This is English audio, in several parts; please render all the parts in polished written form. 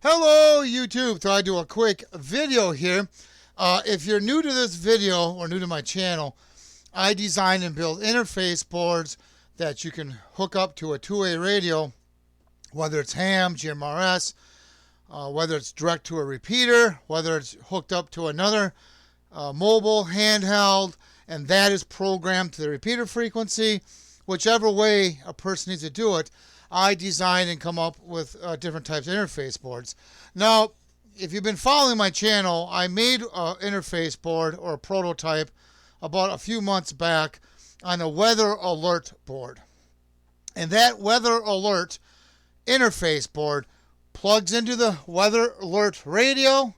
Hello YouTube, so I do a quick video here. If you're new to this video or new to my channel, I design and build interface boards that you can hook up to a two-way radio, whether it's ham, GMRS, whether it's direct to a repeater, whether it's hooked up to another mobile, handheld, and that is programmed to the repeater frequency. Whichever way a person needs to do it, I design and come up with different types of interface boards. Now, if you've been following my channel, I made an interface board or a prototype about a few months back on a weather alert board. And that weather alert interface board plugs into the weather alert radio,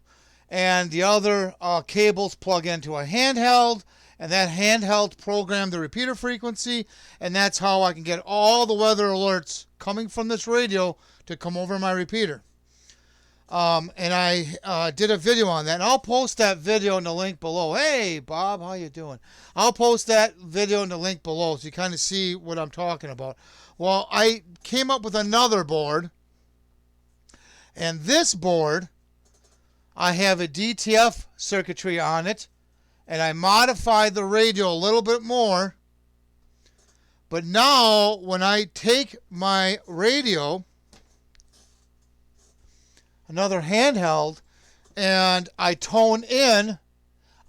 and the other cables plug into a handheld, and that handheld program the repeater frequency, and that's how I can get all the weather alerts coming from this radio to come over my repeater. And I did a video on that, and I'll post that video in the link below. Hey Bob, how you doing? I'll post that video in the link below so you kind of see what I'm talking about. Well, I came up with another board, and this board, I have a DTMF circuitry on it, and I modified the radio a little bit more. But now, when I take my radio, another handheld, and I tone in,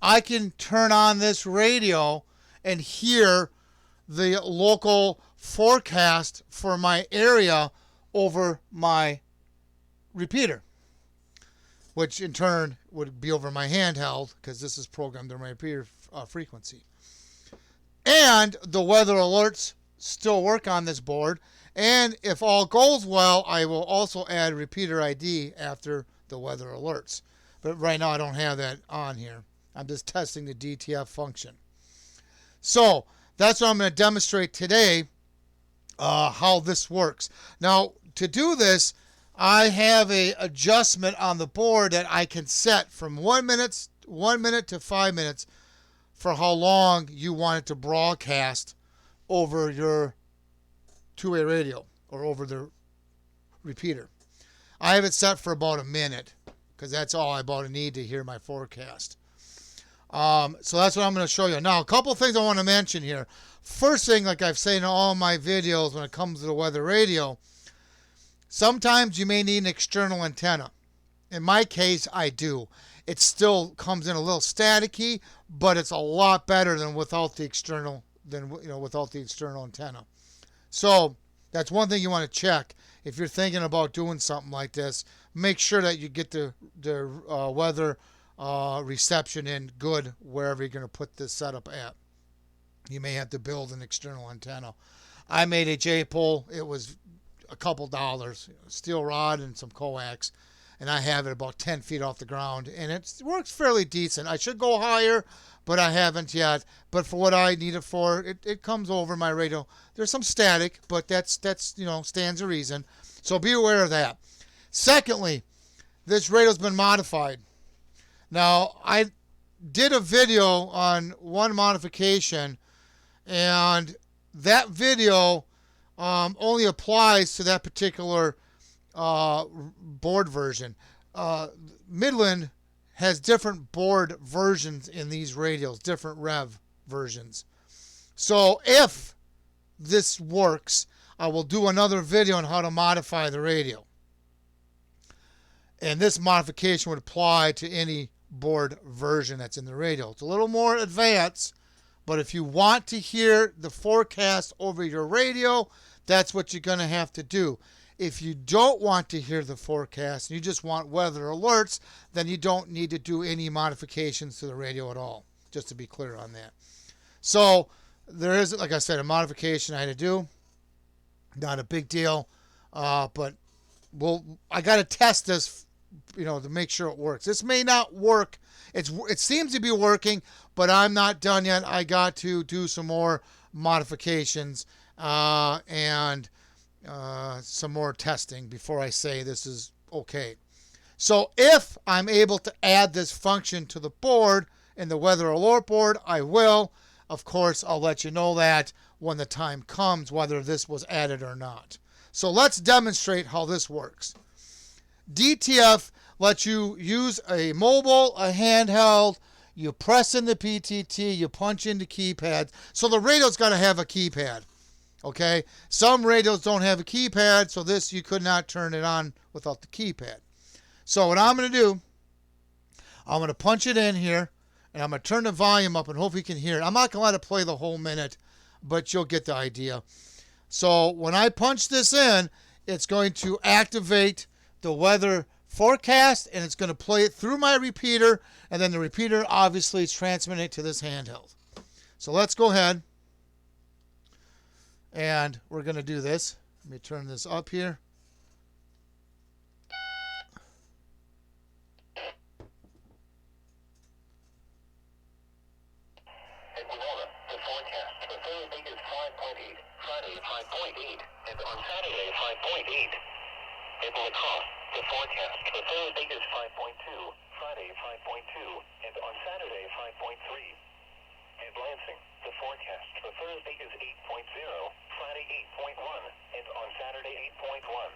I can turn on this radio and hear the local forecast for my area over my repeater, which in turn would be over my handheld because this is programmed to my repeater frequency. And the weather alerts still work on this board, and if all goes well, I will also add repeater ID after the weather alerts. But right now I don't have that on here. I'm just testing the DTMF function. So that's what I'm going to demonstrate today, how this works. Now, to do this, I have an adjustment on the board that I can set from 1 minute to 5 minutes for how long you want it to broadcast over your two-way radio or over the repeater. I have it set for about a minute because that's all I about need to hear my forecast. So that's what I'm going to show you. Now, a couple things I want to mention here. First thing, like I've said in all my videos when it comes to the weather radio, sometimes you may need an external antenna. In my case, I do. It still comes in a little staticky, but it's a lot better than without the external antenna. So that's one thing you want to check if you're thinking about doing something like this. Make sure that you get the weather reception in good wherever you're going to put this setup at. You may have to build an external antenna. I made a J-pole. It was a couple dollars, steel rod and some coax, and I have it about 10 feet off the ground, and it works fairly decent. I should go higher, but I haven't yet. But for what I need it for, it comes over my radio. There's some static, but that's stands to reason. So be aware of that. Secondly, this radio's been modified. Now, I did a video on one modification, and that video only applies to that particular board version. Midland has different board versions in these radios, different rev versions. So if this works, I will do another video on how to modify the radio. And this modification would apply to any board version that's in the radio. It's a little more advanced, but if you want to hear the forecast over your radio, that's what you're going to have to do. If you don't want to hear the forecast and you just want weather alerts, then you don't need to do any modifications to the radio at all, just to be clear on that. So there is, like I said, a modification I had to do. Not a big deal, but I got to test this, to make sure it works. This may not work. It seems to be working, but I'm not done yet. I got to do some more modifications and some more testing before I say this is okay. So if I'm able to add this function to the board in the weather alert board, I will. Of course, I'll let you know that when the time comes, whether this was added or not. So let's demonstrate how this works. DTF lets you use a mobile, a handheld. You press in the PTT, you punch into keypad. So the radio's got to have a keypad. Okay? Some radios don't have a keypad, so this you could not turn it on without the keypad. So what I'm going to do, I'm going to punch it in here, and I'm going to turn the volume up and hope you can hear it. I'm not going to let it play the whole minute, but you'll get the idea. So when I punch this in, it's going to activate the weather forecast, and it's going to play it through my repeater, and then the repeater obviously is transmitting it to this handheld. So let's go ahead, and we're going to do this. Let me turn this up here. The forecast for Thursday is 5.2, Friday 5.2, and on Saturday 5.3. At Lansing, the forecast for Thursday is 8.0, Friday 8.1, and on Saturday 8.1.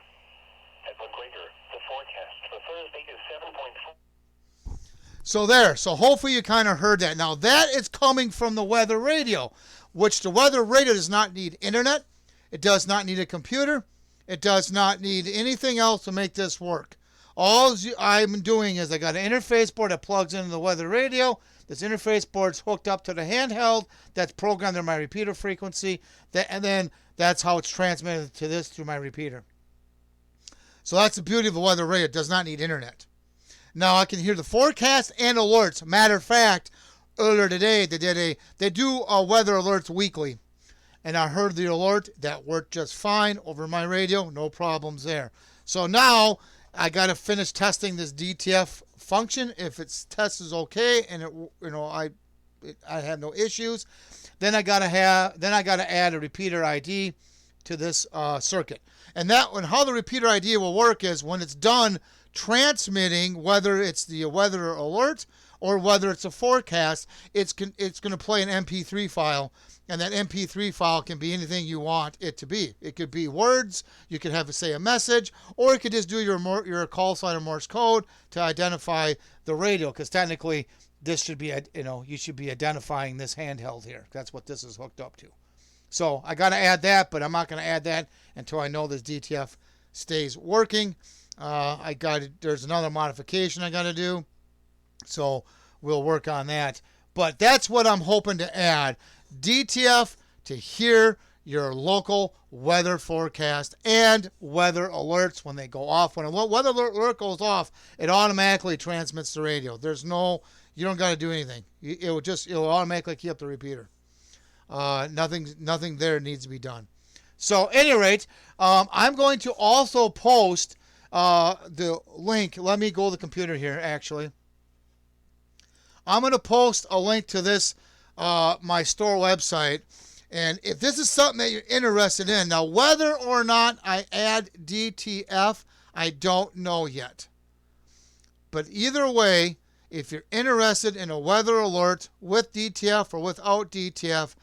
At McGregor, the forecast for Thursday is 7.4. So there. So hopefully you kind of heard that. Now that is coming from the weather radio, which the weather radio does not need internet. It does not need a computer. It does not need anything else to make this work. All I'm doing is I got an interface board that plugs into the weather radio. This interface board's hooked up to the handheld that's programmed in my repeater frequency. And then that's how it's transmitted to this through my repeater. So that's the beauty of the weather radio. It does not need internet. Now I can hear the forecast and alerts. Matter of fact, earlier today they do weather alerts weekly. And I heard the alert. That worked just fine over my radio. No problems there. So now I got to finish testing this DTF function. If its test is okay and I have no issues, then I got to add a repeater ID to this circuit. And how the repeater ID will work is when it's done transmitting, whether it's the weather alert or whether it's a forecast, it's going to play an MP3 file. And that MP3 file can be anything you want it to be. It could be words. You could have, say, a message, or it could just do your call sign or Morse code to identify the radio. Because technically, this should be, you should be identifying this handheld here. That's what this is hooked up to. So I got to add that, but I'm not going to add that until I know this DTF stays working. There's another modification I got to do, so we'll work on that. But that's what I'm hoping to add. DTF to hear your local weather forecast and weather alerts when they go off. When a weather alert goes off, it automatically transmits the radio. You don't got to do anything. It'll automatically keep up the repeater. Nothing there needs to be done. So, at any rate, I'm going to also post the link. Let me go to the computer here, actually. I'm going to post a link to this, my store website. And if this is something that you're interested in, now whether or not I add DTF, I don't know yet. But either way, if you're interested in a weather alert with DTF or without DTF,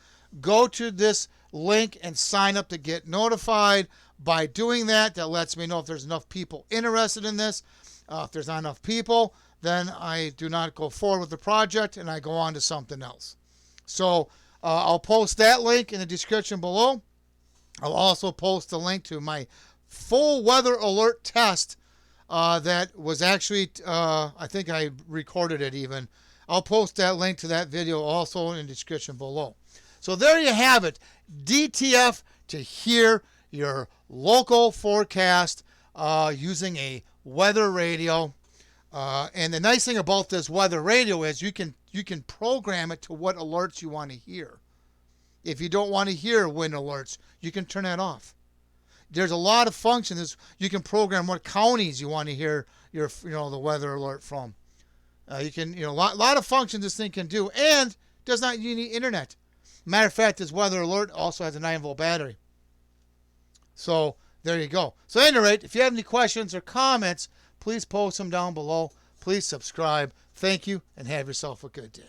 go to this link and sign up to get notified. By doing that, that lets me know if there's enough people interested in this. If there's not enough people, then I do not go forward with the project and I go on to something else. So I'll post that link in the description below. I'll also post a link to my full weather alert test that was actually, I think I recorded it even. I'll post that link to that video also in the description below. So there you have it. DTF to hear your local forecast using a weather radio. And the nice thing about this weather radio is you can program it to what alerts you want to hear. If you don't want to hear wind alerts, you can turn that off. There's a lot of functions. You can program what counties you want to hear the weather alert from. You can, a lot of functions this thing can do, and does not need internet. Matter of fact, this weather alert also has a 9-volt battery. So there you go. So at any rate, if you have any questions or comments, please post them down below. Please subscribe. Thank you, and have yourself a good day.